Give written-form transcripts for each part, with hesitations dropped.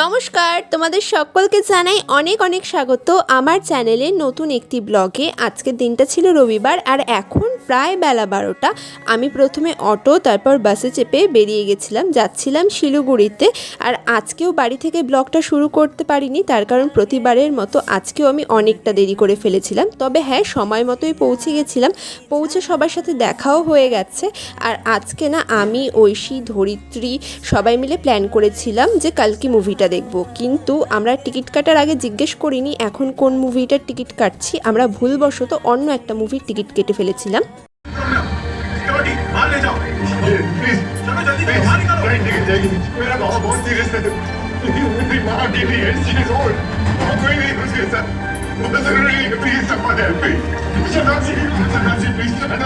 নমস্কার, তোমাদের সকলকে জানাই অনেক অনেক স্বাগত আমার চ্যানেলে নতুন একটি ব্লগে। আজকের দিনটা ছিল রবিবার আর এখন প্রায় বেলা 12টা। আমি প্রথমে অটো তারপর বাসে চেপে বেরিয়ে গেছিলাম, যাচ্ছিলাম শিলিগুড়িতে। আর আজকেও বাড়ি থেকে ব্লগটা শুরু করতে পারিনি, তার কারণ প্রতিবারের মতো আজকেও আমি অনেকটা দেরি করে ফেলেছিলাম। তবে হ্যাঁ, সময় মতোই পৌঁছে গেছিলাম, পৌঁছে সবার সাথে দেখাও হয়ে গেছে। আর আজকে না আমি, ঐশী, ধরিত্রী সবাই মিলে প্ল্যান করেছিলাম যে কালকে মুভিটা দেখব, কিন্তু আমরা টিকিট কাটার আগে জিজ্ঞেস করিনি এখন কোন মুভিটার টিকিট কাটছি। আমরা ভুলবশত অন্য একটা মুভির টিকিট কেটে ফেলেছিলাম।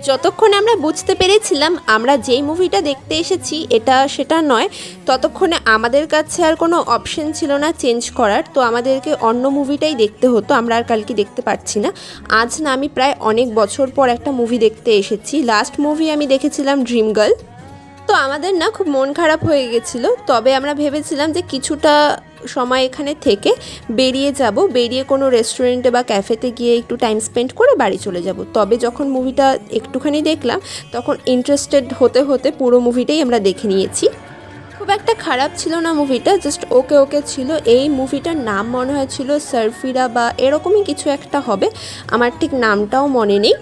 যতক্ষণে আমরা বুঝতে পেরেছিলাম আমরা যেই মুভিটা দেখতে এসেছি এটা সেটা নয়, ততক্ষণে আমাদের কাছে আর কোনো অপশন ছিল না চেঞ্জ করার। তো আমাদেরকে অন্য মুভিটাই দেখতে হতো, আমরা আর কালকে দেখতে পারছি না। আজ না আমি প্রায় অনেক বছর পর একটা মুভি দেখতে এসেছি। লাস্ট মুভি আমি দেখেছিলাম ড্রিম গার্ল। তো আমাদের না খুব মন খারাপ হয়ে গেছিলো, তবে আমরা ভেবেছিলাম যে কিছুটা সময় এখানে থেকে বেরিয়ে যাব, বেরিয়ে কোনো রেস্টুরেন্টে বা ক্যাফেতে গিয়ে একটু টাইম স্পেন্ড করে বাড়ি চলে যাব। তবে যখন মুভিটা একটুখানি দেখলাম তখন ইন্টারেস্টেড হতে হতে পুরো মুভিটাই আমরা দেখে নিয়েছি। খুব একটা খারাপ ছিল না মুভিটা, জাস্ট ওকে ওকে ছিল। এই মুভিটার নাম মনে হয়েছিল সারফিরা বা এরকমই কিছু একটা হবে, আমার ঠিক নামটাও মনে নেই।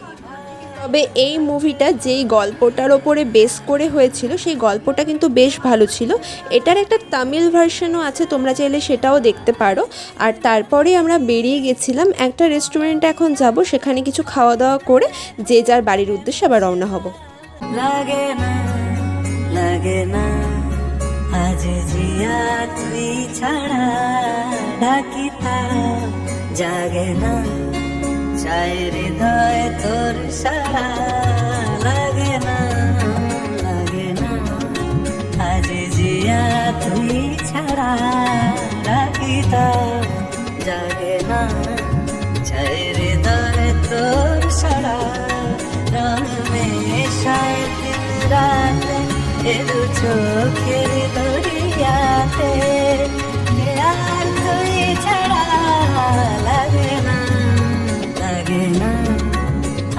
তবে এই মুভিটা যেই গল্পটার ওপরে বেস করে হয়েছিল সেই গল্পটা কিন্তু বেশ ভালো ছিল। এটার একটা তামিল ভার্সনও আছে, তোমরা চাইলে সেটাও দেখতে পারো। আর তারপরে আমরা বেরিয়ে গেছিলাম একটা রেস্টুরেন্টে, এখন যাব সেখানে কিছু খাওয়া দাওয়া করে যে যার বাড়ির উদ্দেশ্যে আবার রওনা হব। লাগে না লাগে না আজ জিয়া তুই ছাড়া ডাকিতা জাগে না চাই হৃদয় তোর সারা লাগে না আজ জিয়া তুই ছাড়া ডাকিতা জাগে না চাই হৃদয় তোর সারা রং মেশায় দিন রাতে এদু চোখের দরিয়াতে আর তুই ছাড়া লাগে না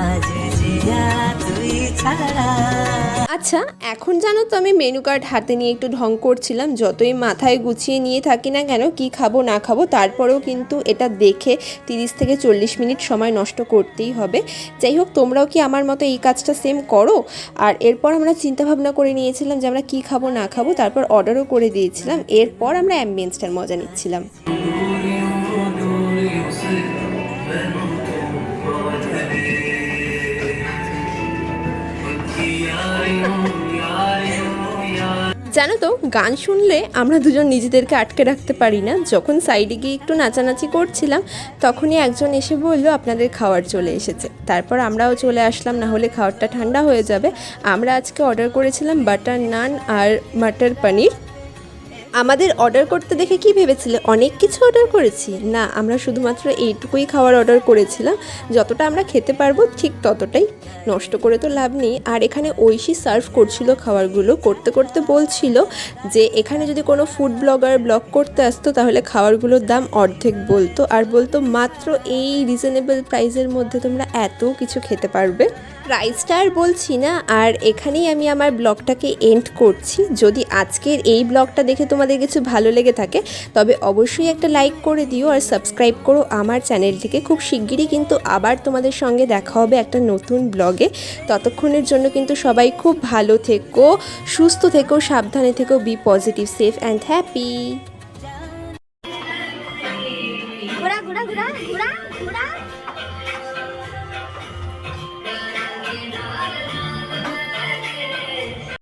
আজ জিয়া তুই ছাড়া। আচ্ছা, এখন জানো তো আমি মেনু কার্ড হাতে নিয়ে একটু ঢং করছিলাম। যতই মাথায় গুছিয়ে নিয়ে থাকি না কেন কি খাবো না খাবো, তারপরেও কিন্তু এটা দেখে 30 থেকে 40 মিনিট সময় নষ্ট করতেই হবে। যাই হোক, তোমরাও কি আমার মতো এই কাজটা সেম করো? আর এরপর আমরা চিন্তা ভাবনা করে নিয়েছিলাম যে আমরা কি খাবো না খাবো, তারপর অর্ডারও করে দিয়েছিলাম। এরপর আমরা অ্যাম্বিয়েন্সটার মজা নিচ্ছিলাম। জানো তো, গান শুনলে আমরা দুজন নিজেদেরকে আটকে রাখতে পারি না। যখন সাইডে গিয়ে একটু নাচানাচি করছিলাম তখনই একজন এসে বলল আপনাদের খাবার চলে এসেছে। তারপর আমরাও চলে আসলাম, না হলে খাবারটা ঠান্ডা হয়ে যাবে। আমরা আজকে অর্ডার করেছিলাম বাটার নান আর মটর পনির। আমাদের অর্ডার করতে দেখে কি ভেবেছিলে অনেক কিছু অর্ডার করেছি? না, আমরা শুধুমাত্র এইটুকুই খাবার অর্ডার করেছিলাম। যতটা আমরা খেতে পারবো ঠিক ততটাই, নষ্ট করে তো লাভ নেই। আর এখানে ঐশী সার্ভ করছিল খাবারগুলো, করতে করতে বলছিল যে এখানে যদি কোনো ফুড ব্লগার ব্লগ করতে আসতো তাহলে খাবারগুলোর দাম অর্ধেক বলতো, আর বলতো মাত্র এই রিজনেবল প্রাইসের মধ্যে তোমরা এত কিছু খেতে পারবে। প্রাইসটা আর বলছি না, আর এখানেই আমি আমার ব্লগটাকে এন্ড করছি। যদি আজকের এই ব্লগটা দেখে তোমাদের কিছু ভালো লেগে থাকে তবে অবশ্যই একটা লাইক করে দিও আর সাবস্ক্রাইব করো আমার চ্যানেলটিকে। খুব শিগগিরই কিন্তু আবার তোমাদের সঙ্গে দেখা হবে একটা নতুন ব্লগে। ততক্ষণের জন্য কিন্তু সবাই খুব ভালো থেকো, সুস্থ থেকো, সাবধানে থেকো, be positive, safe and happy. ঘোড়া ঘোড়া ঘোড়া ঘোড়া ঘোড়া